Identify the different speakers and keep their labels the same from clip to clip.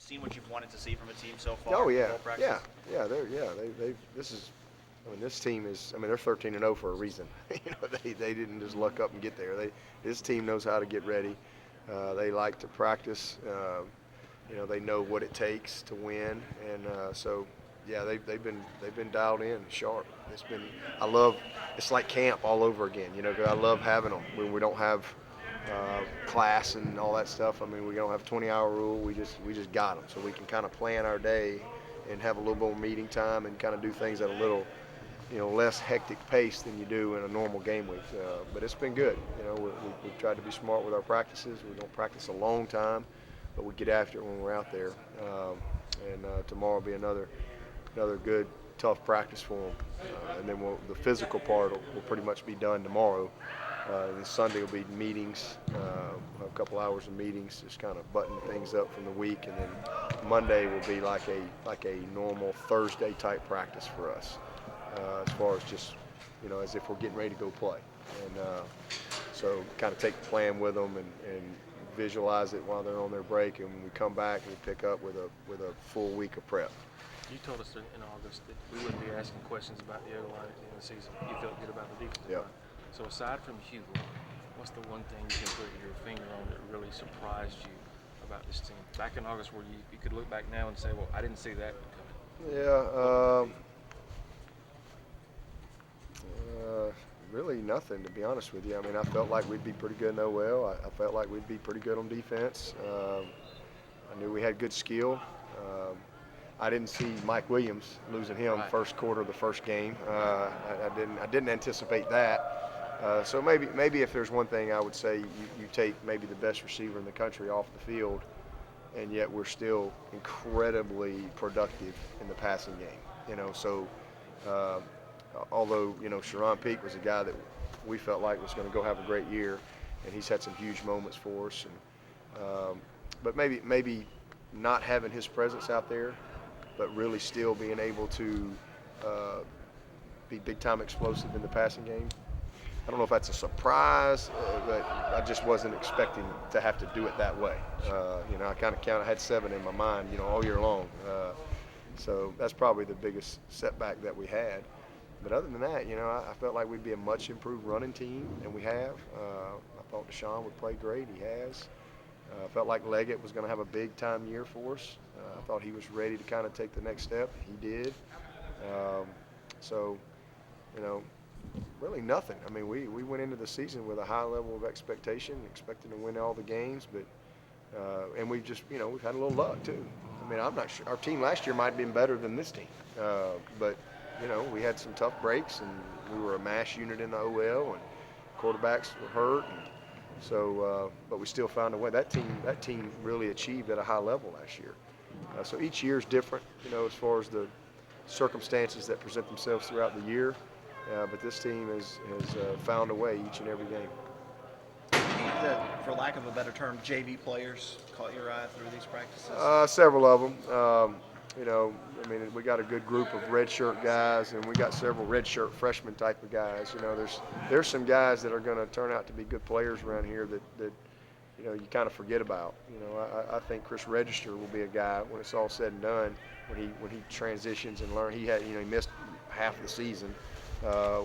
Speaker 1: seen what you've wanted to see from a team so far?
Speaker 2: Oh
Speaker 1: in
Speaker 2: yeah,
Speaker 1: bowl practice?
Speaker 2: This is. I mean, this team is. I mean, they're 13-0 for a reason. They didn't just luck up and get there. This team knows how to get ready. They like to practice. They know what it takes to win, and so yeah, they've been dialed in, sharp. I love. It's like camp all over again. 'Cause I love having them when we don't have class and all that stuff. I mean, we don't have a 20-hour rule. We just got them, so we can kind of plan our day and have a little more meeting time and kind of do things at a little, less hectic pace than you do in a normal game week. But it's been good. We've tried to be smart with our practices. We don't practice a long time, but we get after it when we're out there. And tomorrow will be another good, tough practice for them. And then the physical part will pretty much be done tomorrow. And Sunday will be meetings, a couple hours of meetings, just kind of button things up from the week, and then Monday will be like a normal Thursday type practice for us, as far as just as if we're getting ready to go play, and so kind of take the plan with them and visualize it while they're on their break, and when we come back, we pick up with a full week of prep.
Speaker 3: You told us in August that we wouldn't be asking questions about the O-line at the end of the season. You felt good about the defensive line. So aside from Hugh, what's the one thing you can put your finger on that really surprised you about this team? Back in August, where you could look back now and say, well, I didn't see that coming.
Speaker 2: Yeah, really nothing, to be honest with you. I mean, I felt like we'd be pretty good in OL. I felt like we'd be pretty good on defense. I knew we had good skill. I didn't see Mike Williams, losing him first quarter of the first game. I didn't anticipate that. So maybe if there's one thing I would say, you take maybe the best receiver in the country off the field, and yet we're still incredibly productive in the passing game. So although Sharon Peak was a guy that we felt like was going to go have a great year, and he's had some huge moments for us. And but maybe not having his presence out there, but really still being able to be big-time explosive in the passing game. I don't know if that's a surprise, but I just wasn't expecting to have to do it that way. I kind of had 7 in my mind, all year long. So that's probably the biggest setback that we had. But other than that, I felt like we'd be a much improved running team than we have. I thought Deshaun would play great. He has. I felt like Leggett was going to have a big-time year for us. I thought he was ready to kind of take the next step. He did. So, really nothing. I mean, we went into the season with a high level of expectation, expecting to win all the games, but and we've just, we've had a little luck too. I mean, I'm not sure. Our team last year might have been better than this team, but we had some tough breaks, and we were a mash unit in the OL, and quarterbacks were hurt, and so but we still found a way. That team really achieved at a high level last year. So each year is different, as far as the circumstances that present themselves throughout the year. But this team has found a way each and every game.
Speaker 1: For lack of a better term, JV players caught your eye through these practices?
Speaker 2: Several of them. I mean, we got a good group of redshirt guys, and we got several redshirt freshman type of guys. There's some guys that are going to turn out to be good players around here that you kind of forget about. I think Chris Register will be a guy when it's all said and done, when he transitions and learn. He missed half the season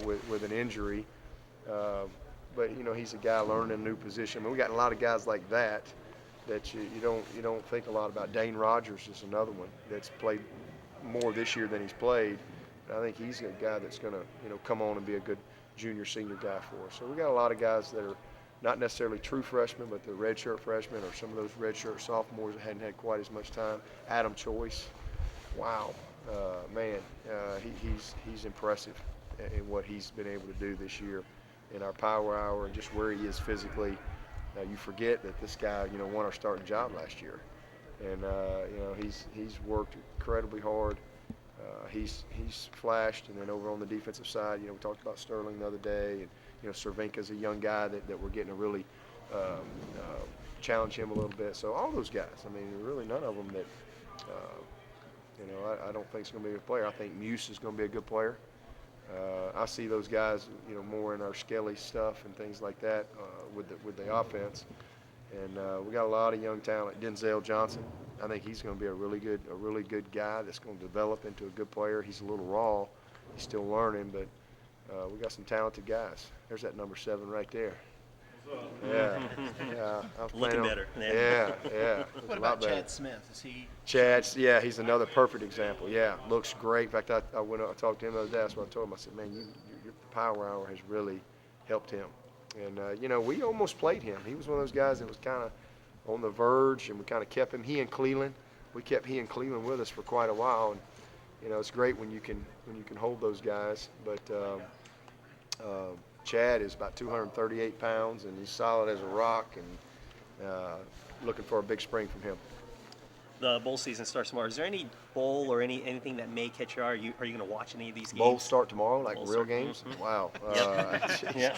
Speaker 2: with an injury, but he's a guy learning a new position. I mean, we got a lot of guys like that you don't think a lot about. Dane Rogers is another one that's played more this year than he's played. And I think he's a guy that's going to come on and be a good junior senior guy for us. So we got a lot of guys that are not necessarily true freshmen, but they're redshirt freshmen, or some of those redshirt sophomores that hadn't had quite as much time. Adam Choice, wow, man, he's impressive in what he's been able to do this year in our power hour and just where he is physically. You forget that this guy, won our starting job last year, and he's worked incredibly hard. He's flashed, and then over on the defensive side, we talked about Sterling the other day, and Cervinka's a young guy that we're getting to really challenge him a little bit. So all those guys, I mean, really none of them that I don't think is going to be a player. I think Muse is going to be a good player. I see those guys, more in our Skelly stuff and things like that with the offense. And we got a lot of young talent. Denzel Johnson, I think he's going to be a really good guy that's going to develop into a good player. He's a little raw. He's still learning, but we got some talented guys. There's that number 7 right there. Yeah, yeah. I was
Speaker 4: Looking
Speaker 2: planning on-
Speaker 4: better.
Speaker 2: Yeah. Looks
Speaker 1: What
Speaker 2: a lot
Speaker 1: about
Speaker 2: better.
Speaker 1: Chad Smith? Is he?
Speaker 2: Chad's, yeah, he's another perfect example. Yeah, looks great. In fact, I went up, I talked to him the other day. That's what I told him. I said, man, your power hour has really helped him. And, we almost played him. He was one of those guys that was kind of on the verge, and we kind of kept him. He and Cleveland, we kept he and Cleveland with us for quite a while. And, it's great when you can hold those guys. But Chad is about 238 pounds, and he's solid as a rock, and looking for a big spring from him.
Speaker 4: The bowl season starts tomorrow. Is there any bowl or anything that may catch your eye? Are you going to watch any of these games?
Speaker 2: Bowls start tomorrow, like
Speaker 4: Bowls
Speaker 2: real
Speaker 4: start-
Speaker 2: games. Wow.
Speaker 4: Yeah.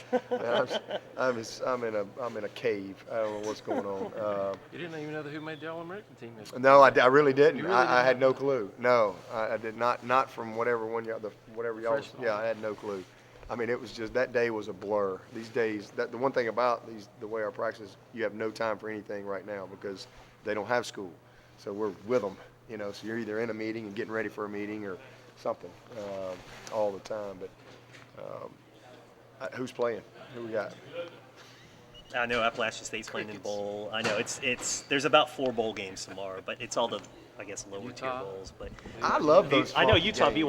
Speaker 2: I'm in a cave. I don't know what's going on.
Speaker 3: You didn't even know who made the All-American team.
Speaker 2: No, I really didn't.
Speaker 3: You really
Speaker 2: I had
Speaker 3: didn't?
Speaker 2: no clue. No, I did not. Not from whatever y'all.
Speaker 3: Freshman.
Speaker 2: Yeah, I had no clue. I mean, it was just that day was a blur. These days, the one thing about the way our practice is, you have no time for anything right now because they don't have school. So we're with them, so you're either in a meeting and getting ready for a meeting or something all the time. But who's playing? Who we got?
Speaker 4: I know Appalachian State's playing in bowl. I know it's there's about 4 bowl games tomorrow, but it's all the, I guess, lower tier
Speaker 3: Utah.
Speaker 4: bowls. But
Speaker 2: I love those.
Speaker 4: I know
Speaker 2: fun
Speaker 4: Utah,
Speaker 2: games,
Speaker 4: BYU